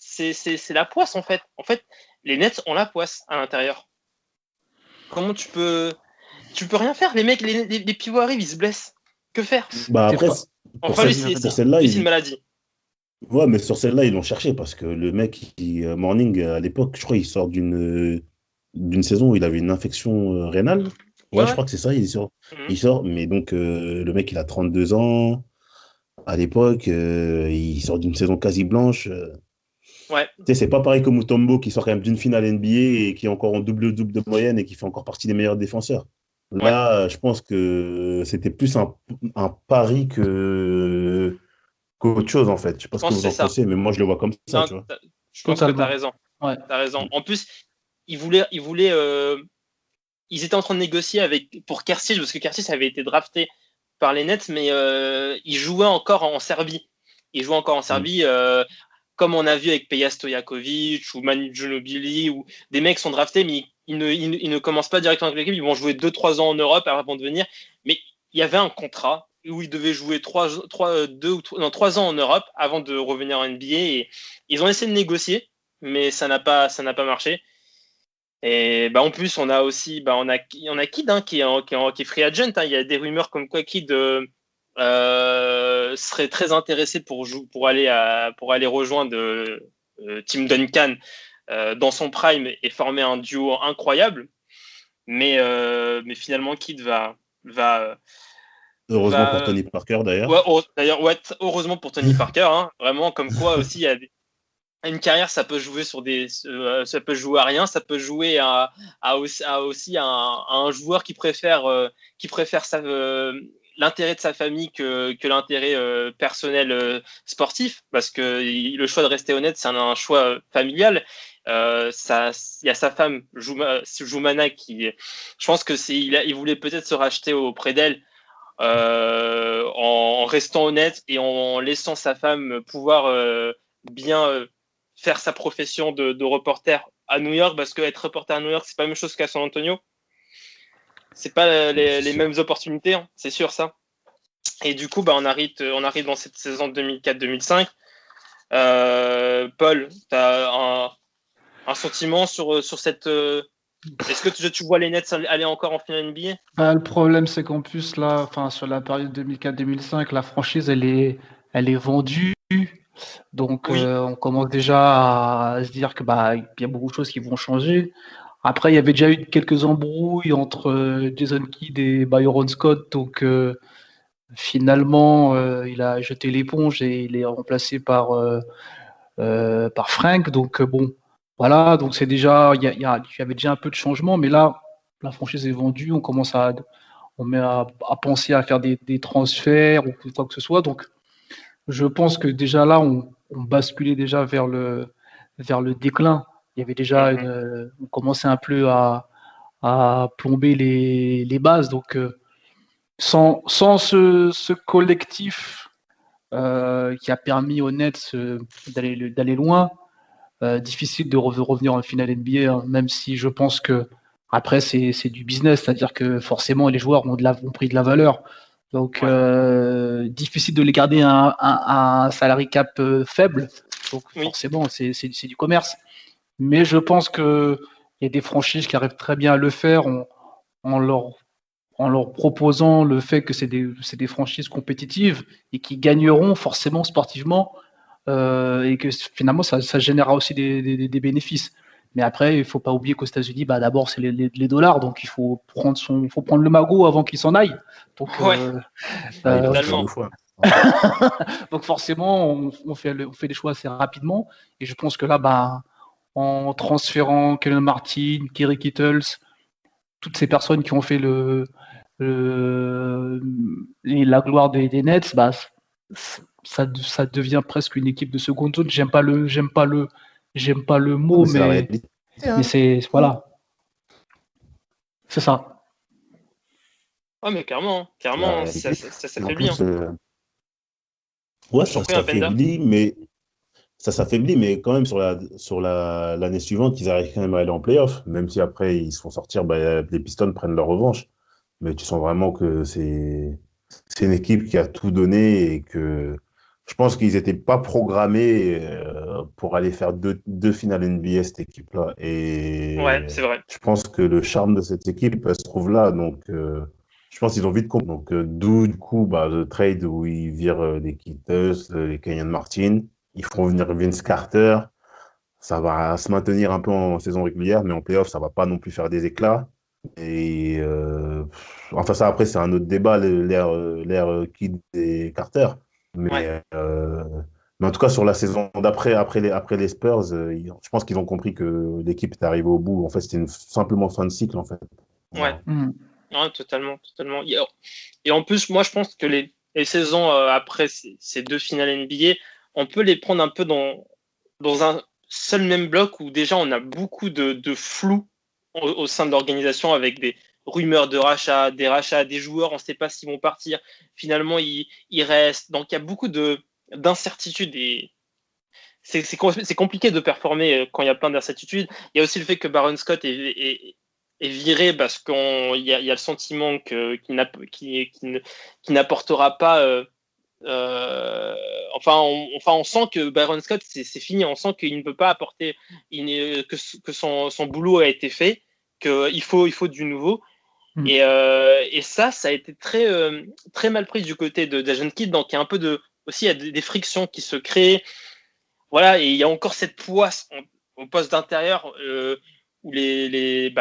C'est la poisse, en fait. En fait, les Nets ont la poisse à l'intérieur. Comment tu peux rien faire. Les mecs, les pivots arrivent, ils se blessent. Que faire? Bah après, Enfin, lui, c'est celle-là, une maladie. ouais, mais sur celle-là, ils l'ont cherché parce que le mec, Morning, à l'époque, je crois, il sort d'une saison où il avait une infection rénale. Ouais, je Ouais. crois que c'est ça, Mhm. il sort, mais donc le mec, il a 32 ans. À l'époque, il sort d'une saison quasi blanche. Ouais. Tu sais, c'est pas pareil que Mutombo qui sort quand même d'une finale NBA et qui est encore en double-double de moyenne et qui fait encore partie des meilleurs défenseurs. Ouais. Là, je pense que c'était plus un pari qu'autre chose, en fait. Je sais pas Je ce que pense que vous c'est en ça. pensez, mais moi, je le vois comme ça, Non, tu vois. je pense que tu as Totalement. raison. Ouais. T'as raison. En plus, ils étaient en train de négocier pour Kersic, parce que Kersic avait été drafté par les Nets, mais il jouait encore en Serbie. Il jouait encore en Mm. Serbie, comme on a vu avec Peja Stojakovic ou Manu Ginobili, où des mecs sont draftés, mais ils ne commencent pas directement avec l'équipe, ils vont jouer 2-3 ans en Europe avant de venir. Mais il y avait un contrat où ils devaient jouer 3 ans en Europe avant de revenir en NBA. Et ils ont essayé de négocier, mais ça n'a pas marché. Et bah, en plus, on a aussi, bah, on a Kid hein, qui est free agent. Hein. Il y a des rumeurs comme quoi Kid serait très intéressé pour aller rejoindre Tim Duncan dans son prime et former un duo incroyable. Mais finalement, Kid va, Heureusement pour va Tony Parker, d'ailleurs. ouais, d'ailleurs, ouais, heureusement pour Tony Parker, hein, vraiment, comme quoi aussi, il y a une carrière, ça peut jouer ça peut jouer à rien, ça peut jouer aussi à un joueur qui préfère l'intérêt de sa famille que l'intérêt personnel sportif, parce que le choix de rester honnête, c'est un choix familial. Il y a sa femme Joumana qui, je pense que il voulait peut-être se racheter auprès d'elle en restant honnête et en laissant sa femme pouvoir bien faire sa profession de reporter à New York, parce que être reporter à New York, c'est pas la même chose qu'à San Antonio. C'est pas les mêmes opportunités, hein, c'est sûr ça. Et du coup, bah, on arrive dans cette saison 2004-2005. Paul, tu as un sentiment sur cette. Est-ce que tu vois les Nets aller encore en finale NBA? Bah, le problème, c'est qu'en plus, là, enfin, sur la période 2004-2005, la franchise, elle est vendue. Donc, Oui. on commence déjà à se dire que bah, il y a beaucoup de choses qui vont changer. Après, il y avait déjà eu quelques embrouilles entre Jason Kidd et Byron Scott. Donc, finalement, il a jeté l'éponge et il est remplacé par Frank. Donc, bon, voilà. Donc, c'est déjà, il y avait déjà un peu de changement. Mais là, la franchise est vendue. On met à penser à faire des transferts ou quoi que ce soit. Donc, je pense que déjà là, on basculait déjà vers le déclin. Il y avait déjà Mm-hmm. on commençait un peu à plomber les bases. Donc, sans ce collectif qui a permis aux Nets d'aller loin, difficile de revenir en finale NBA, hein, même si je pense que après c'est du business, c'est-à-dire que forcément les joueurs ont pris de la valeur. Donc Ouais. difficile de les garder un salary cap faible. Donc Oui. forcément c'est du commerce. Mais je pense que il y a des franchises qui arrivent très bien à le faire en leur en leur proposant le fait que c'est des franchises compétitives et qui gagneront forcément sportivement et que finalement ça générera aussi des bénéfices. Mais après, il ne faut pas oublier qu'aux États-Unis, bah, d'abord, c'est les dollars, donc il faut prendre le magot avant qu'il s'en aille. Donc, Ouais, Ah, il faut le faire totalement. deux fois. Ouais. donc forcément, on fait des choix assez rapidement. Et je pense que là, bah, en transférant Kellen Martin, Kerry Kittles, toutes ces personnes qui ont fait la gloire des Nets, bah, ça devient presque une équipe de seconde zone. J'aime pas le Non, mot, mais c'est la mais réalité. Hein. c'est voilà, c'est ça. Ah, mais clairement, C'est la clairement, ça, réalité. ça, ça Et en s'affaiblit. Hein. plus, ouais, Je t'en ça prie, un Penda. s'affaiblit, mais quand même sur l'année suivante, ils arrivent quand même à aller en playoff, même si après ils se font sortir, bah, les Pistons prennent leur revanche. Mais tu sens vraiment que c'est une équipe qui a tout donné et que je pense qu'ils n'étaient pas programmés pour aller faire deux finales NBA, cette équipe-là. Ouais, Et c'est vrai. je pense que le charme de cette équipe elle se trouve là. Donc, je pense qu'ils ont vite compris. Donc, d'où, du coup, bah, le trade où ils virent les Kittles, les Kenyon Martin. Ils feront venir Vince Carter. Ça va se maintenir un peu en saison régulière, mais en playoff, ça va pas non plus faire des éclats. Et enfin, ça, après, c'est un autre débat, l'ère Kidd et Carter. Ouais. Mais en tout cas, sur la saison d'après, après les Spurs, je pense qu'ils ont compris que l'équipe est arrivée au bout. En fait, c'était simplement fin de cycle, en fait. Ouais. Voilà. Ouais, totalement, totalement. Et en plus, moi, je pense que les saisons après ces deux finales NBA, on peut les prendre un peu dans un seul même bloc où déjà on a beaucoup de flou au sein de l'organisation avec des rumeurs de rachats, des rachats, des joueurs, on ne sait pas s'ils vont partir. Finalement, ils restent. Donc, il y a beaucoup d'incertitudes et c'est compliqué de performer quand il y a plein d'incertitudes. Il y a aussi le fait que Baron Scott est viré parce qu'il y a le sentiment qu'il n'apportera pas. On sent que Byron Scott, c'est fini. On sent qu'il ne peut pas apporter, que son boulot a été fait, qu'il faut du nouveau. Mm. Et ça a été très mal pris du côté de Jason Kidd. Donc, il y a un peu aussi, il y a des frictions qui se créent. Voilà, et il y a encore cette poisse au poste d'intérieur où les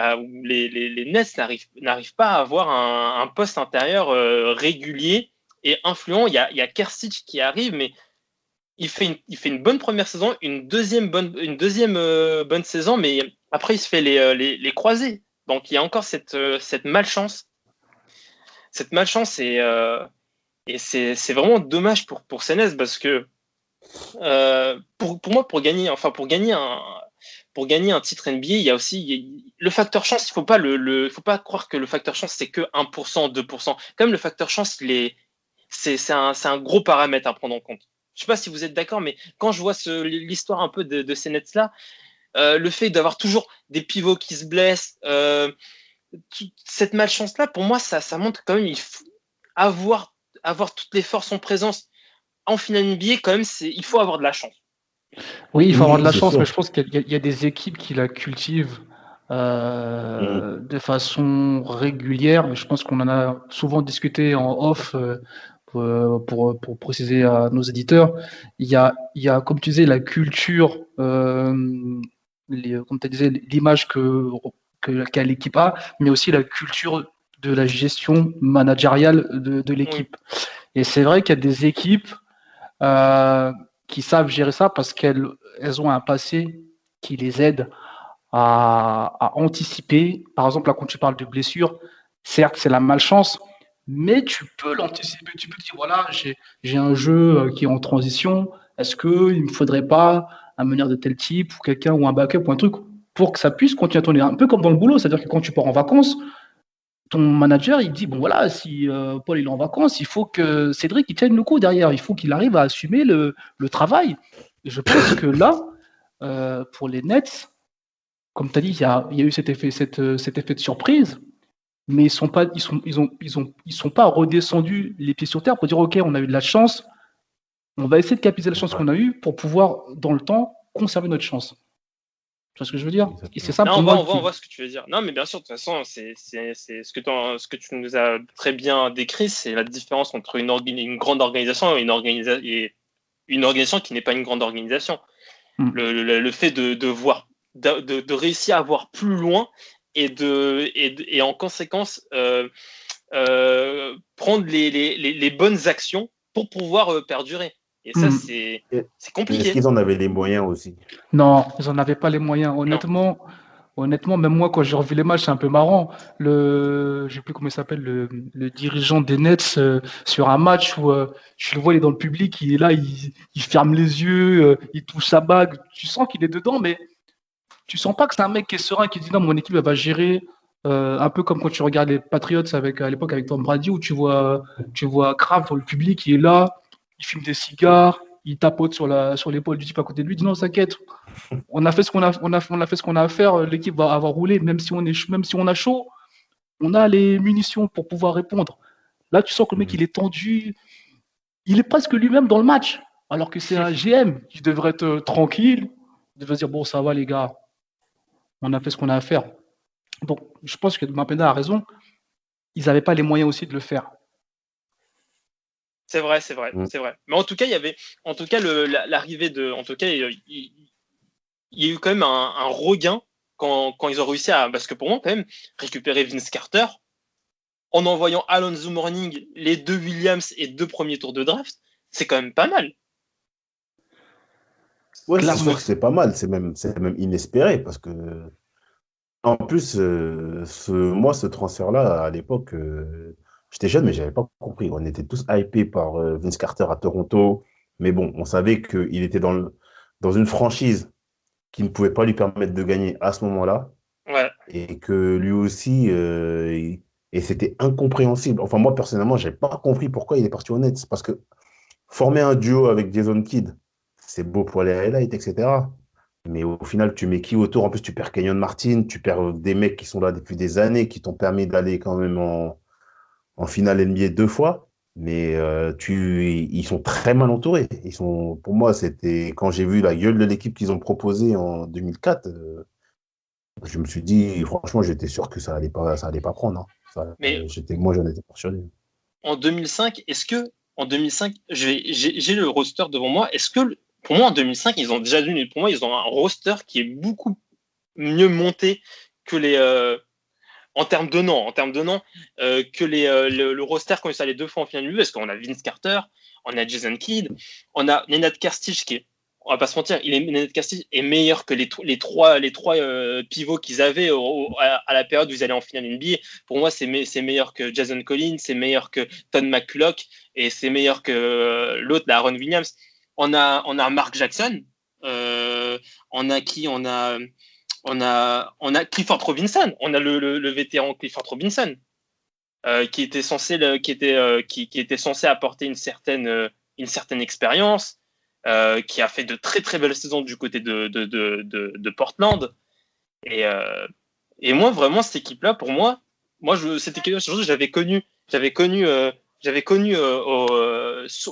Nets n'arrivent pas à avoir un poste intérieur régulier et influent. Il y a Kersich qui arrive, mais il fait une bonne première saison, une deuxième bonne saison, mais après il se fait les croisés. Donc il y a encore cette malchance. Cette malchance et c'est vraiment dommage pour Sénès parce que pour moi, pour gagner un titre NBA, il y a aussi le facteur chance. Il faut pas croire que le facteur chance c'est que 1%, 2%. Comme le facteur chance, c'est un gros paramètre à prendre en compte. Je sais pas si vous êtes d'accord, mais quand je vois l'histoire un peu de ces Nets là, le fait d'avoir toujours des pivots qui se blessent, cette malchance là, pour moi, ça montre quand même il faut avoir toutes les forces en présence en finale NBA, quand même, il faut avoir de la chance. Oui, il faut avoir de Oui, la c'est chance, mais sûr. je pense qu'il y a des équipes qui la cultivent Mm. de façon régulière. Je pense qu'on en a souvent discuté en off pour préciser à nos éditeurs. Il y a, comme tu disais, la culture, comme tu disais, l'image qu'a l'équipe a, mais aussi la culture de la gestion managériale de Oui, l'équipe. Et c'est vrai qu'il y a des équipes euh, qui savent gérer ça parce qu'elles ont un passé qui les aide à anticiper. Par exemple, là, quand tu parles de blessure, certes, c'est la malchance, mais tu peux l'anticiper. Tu peux dire, voilà, j'ai un jeu qui est en transition. Est-ce qu'il ne me faudrait pas un meneur de tel type ou quelqu'un ou un backup ou un truc pour que ça puisse continuer à tourner un peu comme dans le boulot, c'est-à-dire que quand tu pars en vacances, ton manager, il dit, bon voilà, si Paul il est en vacances, il faut que Cédric il tienne le coup derrière, il faut qu'il arrive à assumer le travail. Et je pense que là, pour les Nets, comme tu as dit, il y a eu cet effet de surprise, mais ils sont pas redescendus les pieds sur terre pour dire, ok, on a eu de la chance, on va essayer de capitaliser la chance Ouais, qu'on a eue pour pouvoir, dans le temps, conserver notre chance. Tu vois ce que je veux dire? Et c'est exactement. ça non, pour moi on qui... voit ce que tu veux dire. Non, mais bien sûr, de toute façon, c'est ce que tu nous as très bien décrit, c'est la différence entre une grande organisation et une organisation qui n'est pas une grande organisation. Hmm. Le fait de réussir à voir plus loin et en conséquence prendre les bonnes actions pour pouvoir perdurer. Et ça, Hmm. c'est Et- Est-ce compliqué. qu'ils en avaient les moyens aussi? Non, ils n'en avaient pas les moyens. Non. Honnêtement, même moi, quand j'ai revu les matchs, c'est un peu marrant. Je sais plus comment il s'appelle, le dirigeant des Nets, sur un match où je le vois, il est dans le public, il est là, il ferme les yeux, il touche sa bague. Tu sens qu'il est dedans, mais tu sens pas que c'est un mec qui est serein, qui dit non, mon équipe elle va gérer. Un peu comme quand tu regardes les Patriots à l'époque avec Tom Brady, où tu vois Kraft dans le public, il est là, il fume des cigares, il tapote sur l'épaule du type à côté de lui, il dit non, t'inquiète, on a fait ce qu'on a, on a fait ce qu'on a à faire, l'équipe va avoir roulé, même si on a chaud, on a les munitions pour pouvoir répondre. Là, tu sens que le mec, Mhm. il est tendu, il est presque lui-même dans le match, alors que c'est un GM qui devrait être tranquille, il devrait se dire bon, ça va les gars, on a fait ce qu'on a à faire. Donc, je pense que Mapenda a raison. Ils n'avaient pas les moyens aussi de le faire. C'est vrai, c'est vrai, Mhm. c'est vrai. Mais en tout cas, il y avait, en tout cas, l'arrivée de, en tout cas, il y a eu quand même un regain quand ils ont réussi à, parce que pour moi, quand même, récupérer Vince Carter en envoyant Alonzo Mourning, les 2 Williams et 2 premiers tours de draft, c'est quand même pas mal. Ouais, c'est sûr Clairement. que c'est pas mal, c'est même inespéré parce que, en plus, moi, ce transfert-là, à l'époque, j'étais jeune, mais j'avais pas compris. On était tous hypés par Vince Carter à Toronto, mais bon, on savait qu'il était dans une franchise qui ne pouvait pas lui permettre de gagner à ce moment-là Ouais. et que lui aussi, et c'était incompréhensible. Enfin, moi, personnellement, j'ai pas compris pourquoi il est parti au Nets parce que former un duo avec Jason Kidd, c'est beau pour les highlights, etc. Mais au final, tu mets qui autour? En plus, tu perds Kenyon Martin, tu perds des mecs qui sont là depuis des années, qui t'ont permis d'aller quand même en finale NBA 2 fois. Mais ils sont très mal entourés. Pour moi, c'était quand j'ai vu la gueule de l'équipe qu'ils ont proposée en 2004, je me suis dit, franchement, j'étais sûr que ça allait pas prendre, hein. Mais Moi, j'en étais persuadé. en 2005, est-ce que en 2005, j'ai le roster devant moi. Est-ce que pour moi en 2005, ils ont déjà donné. Pour moi, ils ont un roster qui est beaucoup mieux monté que les en termes de noms que le roster quand ils sont allés 2 fois en finale NBA, parce qu'on a Vince Carter, on a Jason Kidd, on a Nenad Kastic qui est, on va pas se mentir, Nenad Kastic est meilleur que les trois pivots qu'ils avaient à la période où ils allaient en finale NBA. Pour moi, c'est meilleur que Jason Collins, c'est meilleur que Ton McCulloch et c'est meilleur que l'autre, Aaron Williams. On a Mark Jackson. On a qui on a Clifford Robinson, on a le vétéran Clifford Robinson, qui était censé apporter une certaine expérience, qui a fait de très très belles saisons du côté de Portland. Et, euh, et moi, vraiment, cette équipe-là, pour moi, cette équipe-là,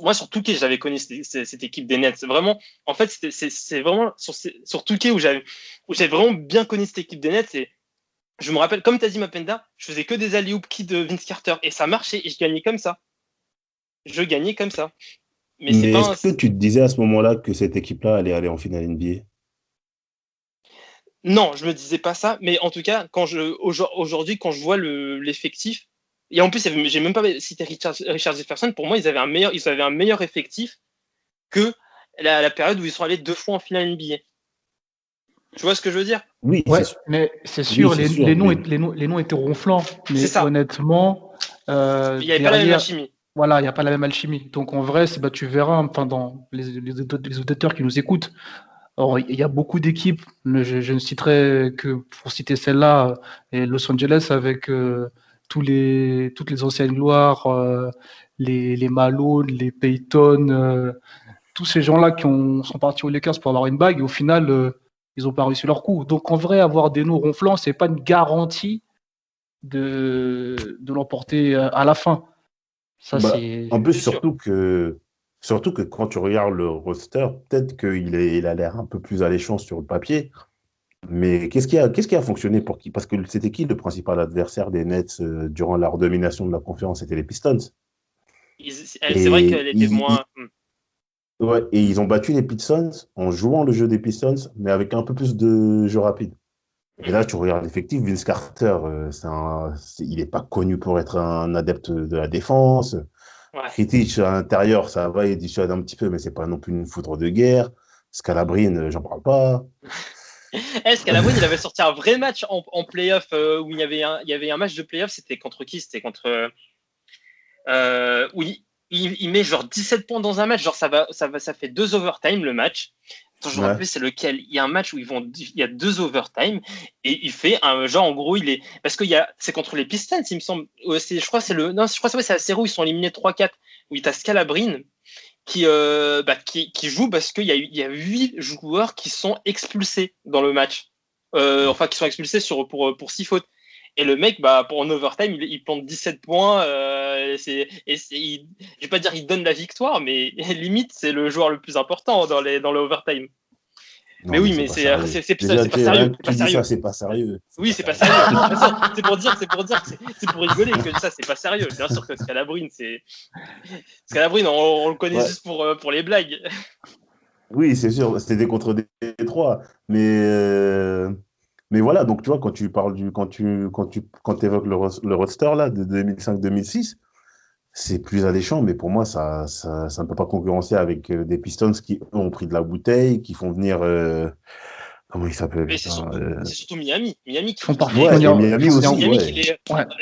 moi sur Touquet, j'avais connu cette équipe des Nets. Vraiment, en fait, c'est vraiment sur Touquet où j'ai vraiment bien connu cette équipe des Nets. Et je me rappelle, comme tu as dit, Mapenda, je faisais que des alley-oop qui de Vince Carter et ça marchait et je gagnais comme ça. Je gagnais comme ça. Mais c'est Mais est-ce pas un... que tu te disais à ce moment-là que cette équipe-là allait aller en finale NBA? Non, je me disais pas ça, mais en tout cas, aujourd'hui, quand je vois l'effectif, et en plus, j'ai même pas cité Richard Jefferson, pour moi, ils avaient un meilleur effectif que la période où ils sont allés 2 fois en finale NBA. Tu vois ce que je veux dire? Oui, Ouais, mais c'est oui, sûr, c'est les, sûr, les noms, mais les noms étaient ronflants, C'est mais ça. honnêtement, Il n'y avait pas la même derrière, alchimie. voilà, il n'y a pas la même alchimie. Donc en vrai, bah, tu verras, enfin, dans les auditeurs qui nous écoutent, alors, il y a beaucoup d'équipes, je ne citerai que pour citer celle-là, et Los Angeles avec toutes les anciennes gloires, les Malone, les Peyton, tous ces gens-là sont partis aux Lakers pour avoir une bague et au final, ils n'ont pas réussi leur coup. Donc en vrai, avoir des noms ronflants, c'est pas une garantie de l'emporter à la fin. Ça, bah, c'est. en plus, C'est sûr. surtout que quand tu regardes le roster, peut-être il a l'air un peu plus alléchant sur le papier. Mais qu'est-ce qui a fonctionné pour qui? Parce que c'était qui le principal adversaire des Nets durant leur domination de la conférence? C'était les Pistons. C'est vrai Et qu'elle était moins. ouais, et ils ont battu les Pistons en jouant le jeu des Pistons, mais avec un peu plus de jeu rapide. Et là, tu regardes l'effectif, Vince Carter, il n'est pas connu pour être un adepte de la défense. Ouais. Kritic à l'intérieur, ça va, il dissuade un petit peu, mais c'est pas non plus une foudre de guerre. Scalabrine, j'en parle pas. Scalabrine, il avait sorti un vrai match en play-off où il y avait un match de play-off, c'était contre qui? C'était contre. Où il met genre 17 points dans un match, genre ça fait 2 overtime le match. Attends, je me rappelle c'est lequel. Il y a un match où il y a 2 overtime et il fait un genre en gros parce que c'est contre les Pistons il me semble. Je crois c'est la série où ils sont éliminés 3-4 où il y a Scalabrine qui joue parce qu'il y a 8 joueurs qui sont expulsés dans le match. Enfin qui sont expulsés pour 6 fautes. Et le mec, en overtime, il plante 17 points. Je vais pas dire il donne la victoire, mais limite, c'est le joueur le plus important dans le overtime. Non, mais oui, mais c'est pas sérieux. C'est pas sérieux. Oui, c'est pas sérieux. C'est pour rigoler que ça, c'est pas sérieux. Bien sûr que Scalabrine, on le connaît juste pour les blagues. Oui, c'est sûr, c'était contre Détroit. Mais voilà, donc tu vois, quand tu évoques le roster là, de 2005-2006, c'est plus alléchant, mais pour moi, ça ne peut pas concurrencer avec des Pistons qui eux, ont pris de la bouteille, qui font venir. Comment il s'appelle? C'est surtout Miami. Miami qui font partie. Miami aussi.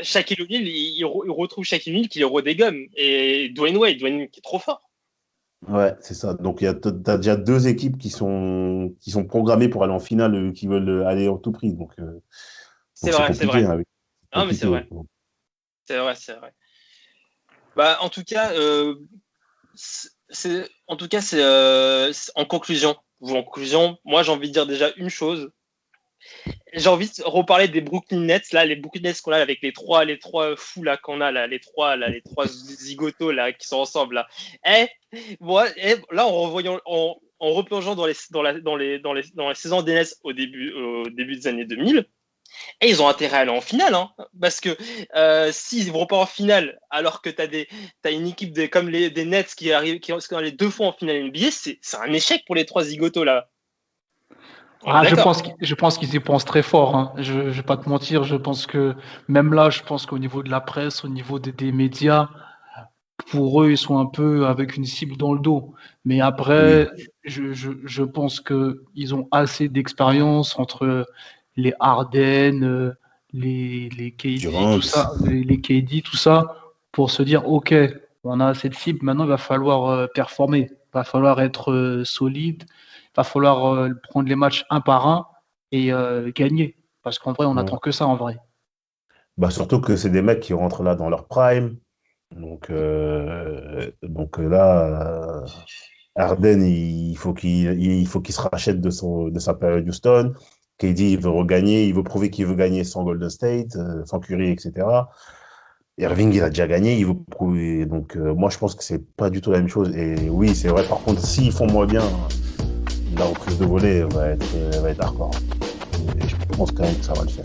Shaquille O'Neal, il retrouve Shaquille O'Neal qui les redégomme. Et Dwayne Wade qui est trop fort. Ouais, c'est ça. Donc, t'as déjà 2 équipes qui sont programmées pour aller en finale, qui veulent aller en tout prix. Donc, c'est vrai. Non, mais c'est vrai. C'est vrai. En tout cas, en conclusion, moi, j'ai envie de dire déjà une chose. J'ai envie de reparler des Brooklyn Nets, là, les Brooklyn Nets qu'on a avec les trois fous là qu'on a là, les trois zigotos là qui sont ensemble là. Là, en replongeant dans les saisons des Nets au début des années 2000, et ils ont intérêt à aller en finale, hein, parce que s'ils ne vont pas en finale, alors que t'as une équipe comme des Nets qui sont allés 2 fois en finale NBA, c'est un échec pour les 3 zigotos là. Je pense qu'ils y pensent très fort. Hein. Je vais pas te mentir. Je pense que même là, je pense qu'au niveau de la presse, au niveau des médias, pour eux, ils sont un peu avec une cible dans le dos. Mais après, je pense que ils ont assez d'expérience entre les Harden, les KD, tout ça, les KD, tout ça, pour se dire ok, on a cette cible. Maintenant, il va falloir performer. Il va falloir être solide. Il va falloir prendre les matchs un par un et gagner. Parce qu'en vrai, on n'attend que ça en vrai. Surtout que c'est des mecs qui rentrent là dans leur prime. Donc là, Harden, il faut qu'il se rachète de sa période Houston. KD, il veut regagner, il veut prouver qu'il veut gagner sans Golden State, sans Curry, etc. Irving, il a déjà gagné, il veut prouver. Donc moi, je pense que c'est pas du tout la même chose. Et oui, c'est vrai, par contre, s'ils font moins bien, la reprise de volée va être hardcore. Et je pense quand même que ça va le faire.